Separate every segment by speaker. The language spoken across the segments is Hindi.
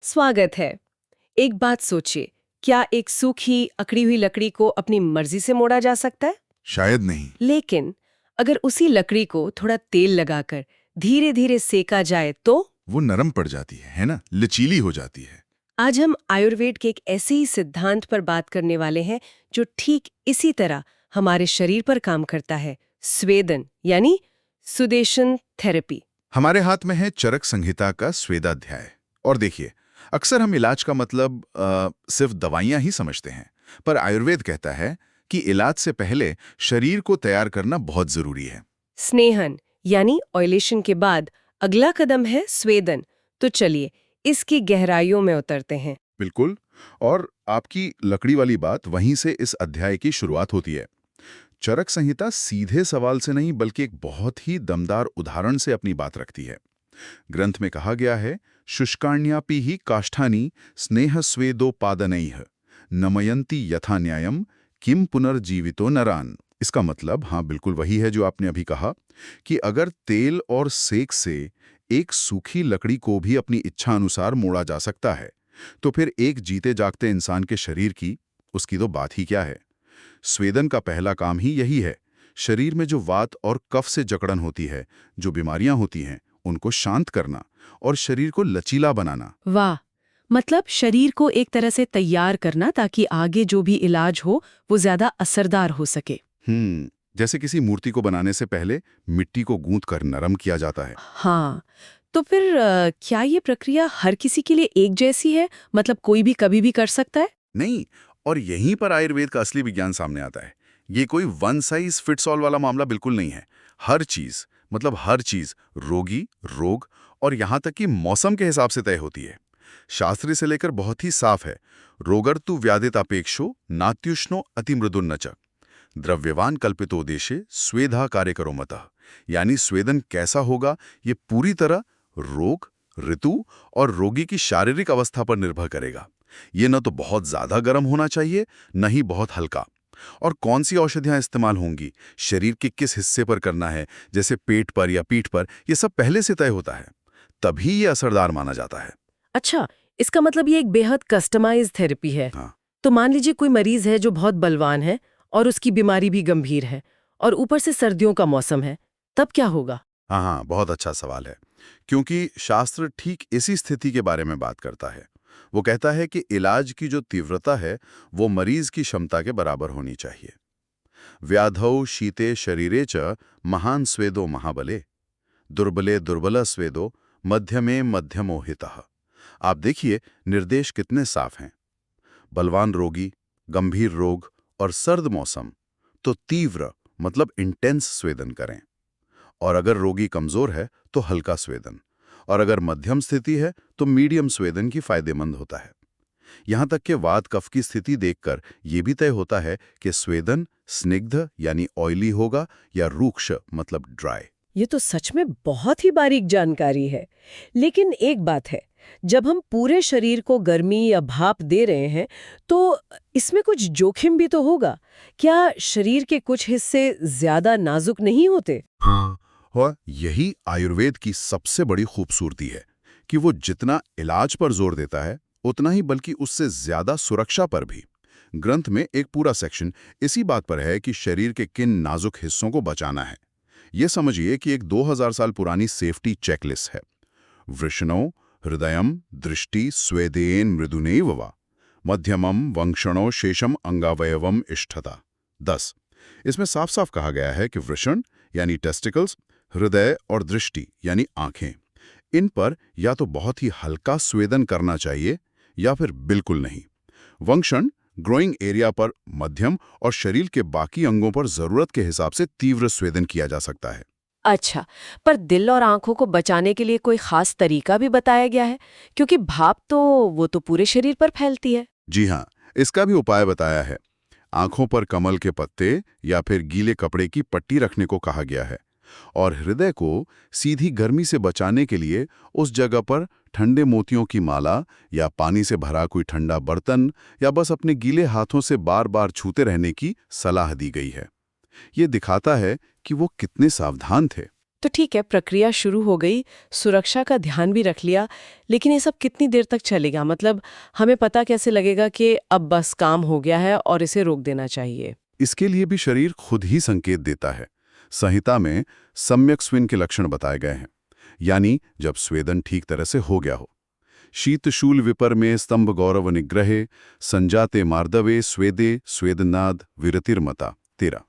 Speaker 1: स्वागत है। एक बात सोचिए, क्या एक सूखी अकड़ी हुई लकड़ी को अपनी मर्जी से मोड़ा जा सकता है?
Speaker 2: शायद नहीं।
Speaker 1: लेकिन अगर उसी लकड़ी को थोड़ा तेल लगाकर धीरे धीरे सेका जाए तो?
Speaker 2: वो नरम पड़ जाती है ना, लचीली हो जाती है।
Speaker 1: आज हम आयुर्वेद के एक ऐसे ही सिद्धांत पर बात करने वाले हैं जो ठीक इसी तरह हमारे शरीर पर काम करता है, स्वेदन यानी सुदेशन थेरेपी।
Speaker 2: हमारे हाथ में है चरक संहिता का स्वेदाध्याय। और देखिए, अक्सर हम इलाज का मतलब सिर्फ दवाइयां ही समझते हैं, पर आयुर्वेद कहता है कि इलाज से पहले शरीर को तैयार करना बहुत जरूरी है।
Speaker 1: स्नेहन यानी ऑयलेशन के बाद अगला कदम है स्वेदन। तो चलिए इसकी गहराइयों में उतरते हैं।
Speaker 2: बिल्कुल। और आपकी लकड़ी वाली बात वहीं से इस अध्याय की शुरुआत होती है। चरक संहिता सीधे सवाल से नहीं बल्कि एक बहुत ही दमदार उदाहरण से अपनी बात रखती है। ग्रंथ में कहा गया है, शुष्काण्यापि ही काष्ठानि स्नेह स्वेदोपादनैः नमयन्ति यथा न्यायम किम पुनर्जीवितो नरान। इसका मतलब हाँ बिल्कुल वही है जो आपने अभी कहा, कि अगर तेल और सेक से एक सूखी लकड़ी को भी अपनी इच्छा अनुसार मोड़ा जा सकता है, तो फिर एक जीते जागते इंसान के शरीर की, उसकी तो बात ही क्या है। स्वेदन का पहला काम ही यही है, शरीर में जो वात और कफ से जकड़न होती है, जो बीमारियां होती हैं, उनको शांत करना और शरीर को लचीला बनाना।
Speaker 1: वाह, मतलब शरीर को एक तरह से तैयार करना ताकि आगे जो भी इलाज हो वो ज्यादा असरदार हो सके।
Speaker 2: जैसे किसी मूर्ति को बनाने से पहले मिट्टी को गूंथ कर नरम किया जाता है।
Speaker 1: हाँ, तो फिर क्या ये प्रक्रिया हर किसी के लिए एक जैसी है? मतलब कोई भी कभी भी कर सकता है?
Speaker 2: नहीं, और यहीं पर आयुर्वेद का असली विज्ञान सामने आता है। ये कोई वन साइज फिट्स ऑल वाला मामला बिल्कुल नहीं है। हर चीज, मतलब हर चीज, रोगी, रोग और यहाँ तक कि मौसम के हिसाब से तय होती है। शास्त्री से लेकर बहुत ही साफ है, रोगर्तु व्याधितापेक्षो नात्युष्णो अतिमृदुन्न च द्रव्यवान कल्पितोदेशे स्वेधा कार्य करो मतः। यानी स्वेदन कैसा होगा ये पूरी तरह रोग, ऋतु और रोगी की शारीरिक अवस्था पर निर्भर करेगा। ये न तो बहुत ज्यादा गर्म होना चाहिए, न ही बहुत हल्का। और कौन सी औषधियां इस्तेमाल होंगी, शरीर के किस हिस्से पर करना है, जैसे पेट पर या पीठ पर, ये सब पहले से तय होता है। तभी ये असरदार माना जाता है।
Speaker 1: अच्छा, इसका मतलब ये एक बेहद कस्टमाइज्ड थेरेपी है।
Speaker 2: हाँ
Speaker 1: तो मान लीजिए कोई मरीज है जो बहुत बलवान है और उसकी बीमारी भी गंभीर है और ऊपर से सर्दियों का मौसम है, तब क्या होगा?
Speaker 2: हाँ हाँ, बहुत अच्छा सवाल है। क्योंकि शास्त्र ठीक इसी स्थिति के बारे में बात करता है। वो कहता है कि इलाज की जो तीव्रता है वो मरीज की क्षमता के बराबर होनी चाहिए। व्याधौ शीते शरीरे च महान स्वेदो महाबले दुर्बले दुर्बल स्वेदो मध्यमे मध्यमो हितः। आप देखिए, निर्देश कितने साफ हैं। बलवान रोगी, गंभीर रोग और सर्द मौसम तो तीव्र मतलब इंटेंस स्वेदन करें। और अगर रोगी कमजोर है तो हल्का स्वेदन, और अगर मध्यम स्थिति है तो मीडियम स्वेदन की फायदेमंद होता है। यहाँ तक कि वात कफ की स्थिति देखकर यह भी तय होता है कि स्वेदन स्निग्ध यानी ऑयली होगा या रूक्ष मतलब ड्राई।
Speaker 1: ये तो सच में बहुत ही बारीक जानकारी है। लेकिन एक बात है, जब हम पूरे शरीर को गर्मी या भाप दे रहे हैं तो इसमें कुछ जोखिम भी तो होगा। क्या शरीर के कुछ हिस्से ज्यादा नाजुक नहीं होते?
Speaker 2: हाँ, और यही आयुर्वेद की सबसे बड़ी खूबसूरती है कि वो जितना इलाज पर जोर देता है उतना ही बल्कि उससे ज्यादा सुरक्षा पर भी। ग्रंथ में एक पूरा सेक्शन इसी बात पर है कि शरीर के किन नाजुक हिस्सों को बचाना है। ये समझिए कि एक 2000 साल पुरानी सेफ्टी चेकलिस्ट है। वृषणो हृदयम दृष्टि स्वेदेन मृदुनैव वा मध्यमम वंक्षणो शेषम अंगावयवम इष्ठता 10। इसमें साफ साफ कहा गया है कि वृषण यानी टेस्टिकल्स, हृदय और दृष्टि यानी आंखें, इन पर या तो बहुत ही हल्का स्वेदन करना चाहिए या फिर बिल्कुल नहीं। वंक्षण ग्रोइंग एरिया पर मध्यम और शरीर के बाकी अंगों पर जरूरत के हिसाब से तीव्र स्वेदन किया जा सकता है।
Speaker 1: अच्छा, पर दिल और आंखों को बचाने के लिए कोई खास तरीका भी बताया गया है? क्योंकि भाप तो वो तो पूरे शरीर पर फैलती है।
Speaker 2: जी हाँ, इसका भी उपाय बताया है। आंखों पर कमल के पत्ते या फिर गीले कपड़े की पट्टी रखने को कहा गया है। और हृदय को सीधी गर्मी से बचाने के लिए उस जगह पर ठंडे मोतियों की माला या पानी से भरा कोई ठंडा बर्तन या बस अपने गीले हाथों से बार बार छूते रहने की सलाह दी गई है। ये दिखाता है कि वो कितने सावधान थे।
Speaker 1: तो ठीक है, प्रक्रिया शुरू हो गई, सुरक्षा का ध्यान भी रख लिया, लेकिन ये सब कितनी देर तक चलेगा? मतलब हमें पता कैसे लगेगा कि अब बस काम हो गया है और इसे रोक देना चाहिए?
Speaker 2: इसके लिए भी शरीर खुद ही संकेत देता है। संहिता में सम्यक स्विन के लक्षण बताए गए हैं, यानी जब स्वेदन ठीक तरह से हो गया हो। शीतशूल विपर में स्तंभ गौरव निग्रहे, संजाते मार्दवे स्वेदे स्वेदनाद विरतिर्मता 13।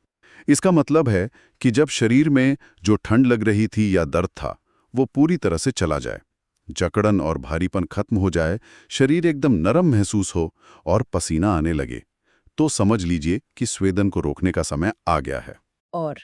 Speaker 2: इसका मतलब है कि जब शरीर में जो ठंड लग रही थी या दर्द था, वो पूरी तरह से चला जाए, जकड़न और भारीपन खत्म हो जाए, शरीर एकदम नरम महसूस हो और पसीना आने लगे, तो समझ लीजिए कि स्वेदन को रोकने का समय आ गया है।
Speaker 1: और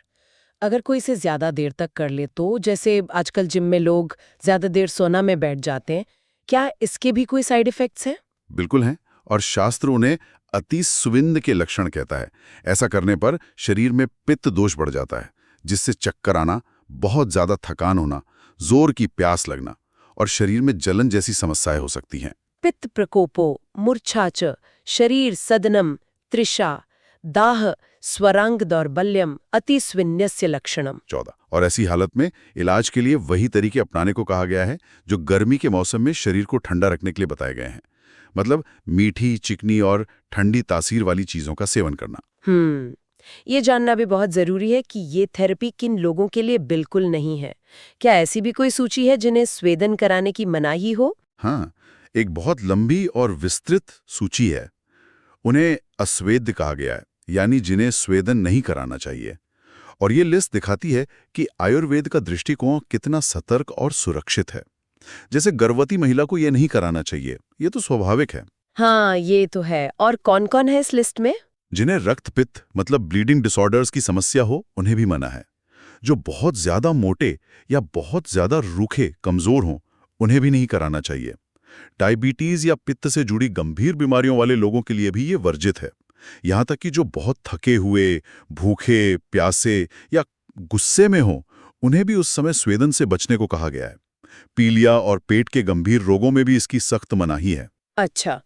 Speaker 1: अगर कोई इसे ज्यादा देर तक कर ले तो, जैसे आजकल जिम में लोग ज्यादा देर सोना में बैठ जाते हैं, क्या इसके भी कोई साइड इफेक्ट्स हैं?
Speaker 2: बिल्कुल हैं, और शास्त्र उन्हें अति सुविंद के लक्षण कहता है। ऐसा करने पर शरीर में पित्त दोष बढ़ जाता है, जिससे चक्कर आना, बहुत ज्यादा थकान होना, जोर की प्यास लगना और शरीर में जलन जैसी समस्याएं हो सकती हैं।
Speaker 1: पित्त प्रकोपो, मूर्छा च, शरीर सदनम, तृषा, दाह, स्वरांग दौर्बल्यम, अतिस्विन्यस्य लक्षणम।
Speaker 2: 14। और ऐसी हालत में इलाज के लिए वही तरीके अपनाने को कहा गया है जो गर्मी के मौसम में शरीर को ठंडा रखने के लिए बताए गए हैं। मतलब मीठी, चिकनी और ठंडी तासीर वाली चीजों का सेवन करना।
Speaker 1: ये जानना भी बहुत जरूरी है कि ये थेरेपी किन लोगों के लिए बिल्कुल नहीं है। क्या ऐसी भी कोई सूची है जिन्हें स्वेदन कराने की मनाही हो?
Speaker 2: हाँ, एक बहुत लंबी और विस्तृत सूची है। उन्हें अस्वेद्य कहा गया है, यानी जिन्हें स्वेदन नहीं कराना चाहिए। और ये लिस्ट दिखाती है कि आयुर्वेद का दृष्टिकोण कितना सतर्क और सुरक्षित है। जैसे गर्भवती महिला को ये नहीं कराना चाहिए, ये तो स्वाभाविक है।
Speaker 1: हाँ, ये तो है। और कौन-कौन है इस लिस्ट में?
Speaker 2: जिन्हें रक्तपित्त मतलब ब्लीडिंग डिसऑर्डर्स की समस्या हो, उन्हें भी मना है। जो बहुत ज्यादा मोटे या बहुत ज्यादा रूखे कमजोर हों, उन्हें भी नहीं कराना चाहिए। डायबिटीज या पित्त से जुड़ी गंभीर बीमारियों वाले लोगों के लिए भी ये वर्जित है। यहां तक कि जो बहुत थके हुए, भूखे, प्यासे या गुस्से में हों, उन्हें भी उस समय स्वेदन से बचने को कहा गया है। पीलिया और पेट के गंभीर रोगों में भी इसकी सख्त मनाही है।
Speaker 1: अच्छा,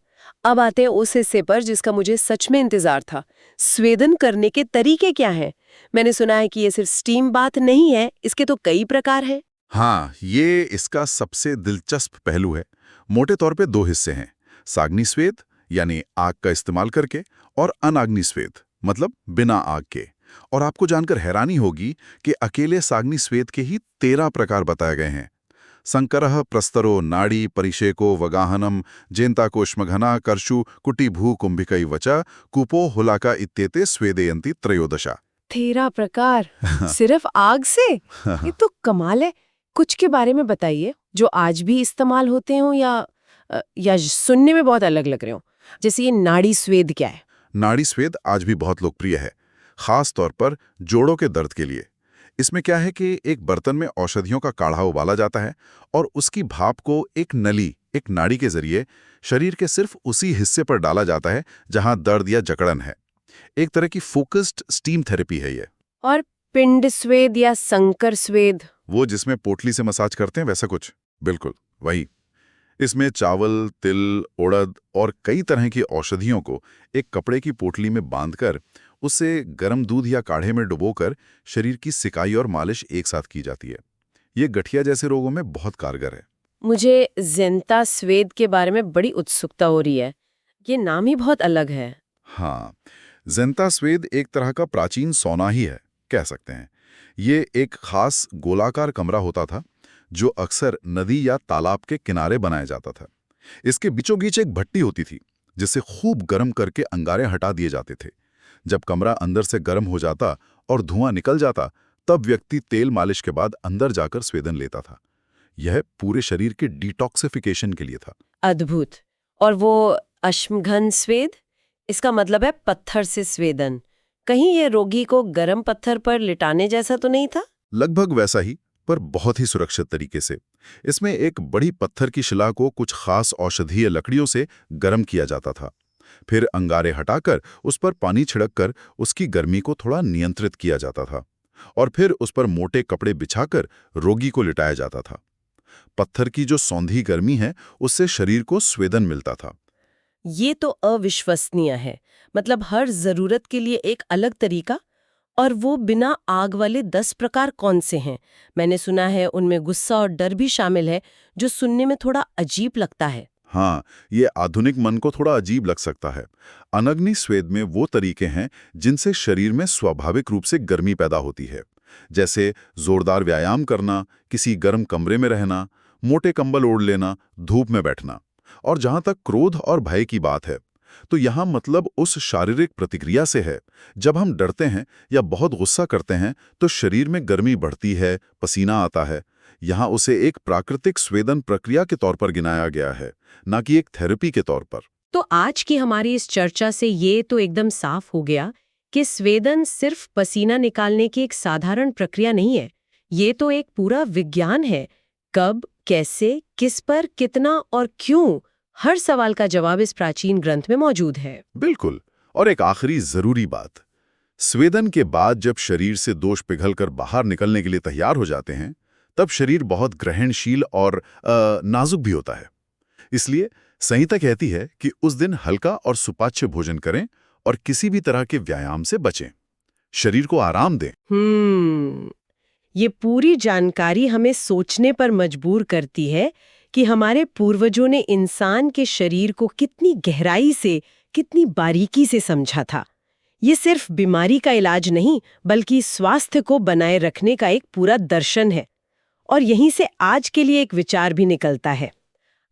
Speaker 1: अब आते हैं उस हिस्से पर जिसका मुझे सच में इंतजार था। स्वेदन करने के तरीके क्या हैं? मैंने सुना है कि ये सिर्फ स्टीम बाथ नहीं है, इसके तो कई प्रकार हैं।
Speaker 2: हाँ, ये इसका सबसे दिलचस्प पहलू है। मोटे तौर पे दो हिस्से हैं, साग्नि स्वेद यानी आग का इस्तेमाल करके, और अनाग्नि स्वेद मतलब बिना आग के। और आपको जानकर हैरानी होगी कि अकेले साग्नि स्वेद के ही 13 प्रकार बताए गए हैं। संकरः प्रस्तरो नाड़ी परिशेको वगाहनम जेन्ताकोष्मघना कर्षु कुटिभू कुंभिकै वचा कुपो हुलाका इत्येते स्वेदयन्ति त्रयोदशा।
Speaker 1: 13 प्रकार सिर्फ आग से? ये तो कमाल है। कुछ के बारे में बताइए जो आज भी इस्तेमाल होते हो या सुनने में बहुत अलग लग रहे हो। जैसे ये नाड़ी स्वेद क्या है?
Speaker 2: नाड़ी स्वेद आज भी बहुत लोकप्रिय है, खास तौर पर जोड़ों के दर्द के लिए। इसमें क्या है कि एक बर्तन में औषधियों का काढ़ा उबाला जाता है और उसकी भाप को एक नली, एक नाड़ी के जरिए शरीर के सिर्फ उसी हिस्से पर डाला जाता है जहां दर्द या जकड़न है। एक तरह की फोकस्ड स्टीम थेरेपी है ये।
Speaker 1: और पिंड स्वेद या संकर स्वेद?
Speaker 2: वो जिसमें पोटली से मसाज करते हैं, वैसा कुछ। बिल्कुल वही। इसमें चावल, तिल, उड़द और कई तरह की औषधियों को एक कपड़े की पोटली में बांधकर उसे गर्म दूध या काढ़े में डुबोकर शरीर की सिकाई और मालिश एक साथ की जाती है। ये गठिया जैसे रोगों में बहुत कारगर है।
Speaker 1: मुझे जेंता स्वेद के बारे में बड़ी उत्सुकता हो रही है। ये नाम ही बहुत अलग है।
Speaker 2: हाँ, जेंता स्वेद एक तरह का प्राचीन सौना ही है, कह सकते हैं। ये एक खास गोलाकार कमरा होता था जो अक्सर नदी या तालाब के किनारे बनाया जाता था। इसके बीचों बीच एक भट्टी होती थी जिसे खूब गर्म करके अंगारे हटा दिए जाते थे। जब कमरा अंदर से गर्म हो जाता और धुआं निकल जाता, तब व्यक्ति तेल मालिश के बाद अंदर जाकर स्वेदन लेता था। यह पूरे शरीर के डिटॉक्सिफिकेशन के लिए था।
Speaker 1: अद्भुत। और वो अश्मघन स्वेद, इसका मतलब है पत्थर से स्वेदन। कहीं ये रोगी को गर्म पत्थर पर लिटाने जैसा तो नहीं था?
Speaker 2: लगभग वैसा ही, पर बहुत ही सुरक्षित तरीके से। इसमें एक बड़ी पत्थर की शिला को कुछ खास औषधीय लकड़ियों से गर्म किया जाता था। फिर अंगारे हटाकर उस पर पानी छिड़ककर उसकी गर्मी को थोड़ा नियंत्रित किया जाता था और फिर उस पर मोटे कपड़े बिछाकर रोगी को लिटाया जाता था। पत्थर की जो सौंधी गर्मी है, उससे शरीर को स्वेदन मिलता था।
Speaker 1: ये तो अविश्वसनीय है। मतलब हर जरूरत के लिए एक अलग तरीका। और वो बिना आग वाले 10 प्रकार कौन से हैं? मैंने सुना है उनमें गुस्सा और डर भी शामिल है, जो सुनने में थोड़ा अजीब लगता है।
Speaker 2: हाँ, ये आधुनिक मन को थोड़ा अजीब लग सकता है। अनग्नि स्वेद में वो तरीके हैं जिनसे शरीर में स्वाभाविक रूप से गर्मी पैदा होती है, जैसे जोरदार व्यायाम करना, किसी गर्म कमरे में रहना, मोटे कंबल ओढ़ लेना, धूप में बैठना। और जहां तक क्रोध और भय की बात है, तो यहाँ मतलब उस शारीरिक प्रतिक्रिया से है। जब हम डरते हैं या बहुत गुस्सा करते हैं तो शरीर में गर्मी बढ़ती है, पसीना आता है। यहाँ उसे एक प्राकृतिक स्वेदन प्रक्रिया के तौर पर गिनाया गया है, ना कि एक थेरेपी के तौर पर।
Speaker 1: तो आज की हमारी इस चर्चा से ये तो एकदम साफ हो गया कि स्वेदन सिर्फ पसीना निकालने की एक साधारण प्रक्रिया नहीं है। ये तो एक पूरा विज्ञान है। कब, कैसे, किस पर, कितना और क्यों, हर सवाल का जवाब इस प्राचीन ग्रंथ में मौजूद है।
Speaker 2: बिल्कुल। और एक आखिरी जरूरी बात, स्वेदन के बाद जब शरीर से दोष पिघलकर बाहर निकलने के लिए तैयार हो जाते हैं, तब शरीर बहुत ग्रहणशील और नाजुक भी होता है। इसलिए संहिता कहती है कि उस दिन हल्का और सुपाच्य भोजन करें और किसी भी तरह के व्यायाम से बचें। शरीर को आराम दें।
Speaker 1: ये पूरी जानकारी हमें सोचने पर मजबूर करती है कि हमारे पूर्वजों ने इंसान के शरीर को कितनी गहराई से, कितनी बारीकी से समझा था। ये सिर्फ बीमारी का इलाज नहीं, बल्कि स्वास्थ्य को बनाए रखने का एक पूरा दर्शन है। और यहीं से आज के लिए एक विचार भी निकलता है।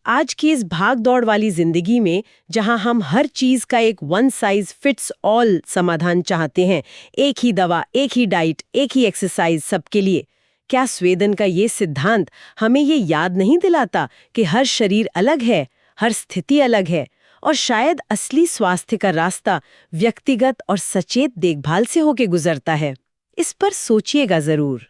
Speaker 1: आज की इस भाग दौड़ वाली जिंदगी में, जहां हम हर चीज का एक वन साइज फिट्स ऑल समाधान चाहते हैं, एक ही दवा, एक ही डाइट, एक ही एक्सरसाइज सबके लिए, क्या स्वेदन का ये सिद्धांत हमें ये याद नहीं दिलाता कि हर शरीर अलग है, हर स्थिति अलग है, और शायद असली स्वास्थ्य का रास्ता व्यक्तिगत और सचेत देखभाल से होके गुजरता है? इस पर सोचिएगा जरूर।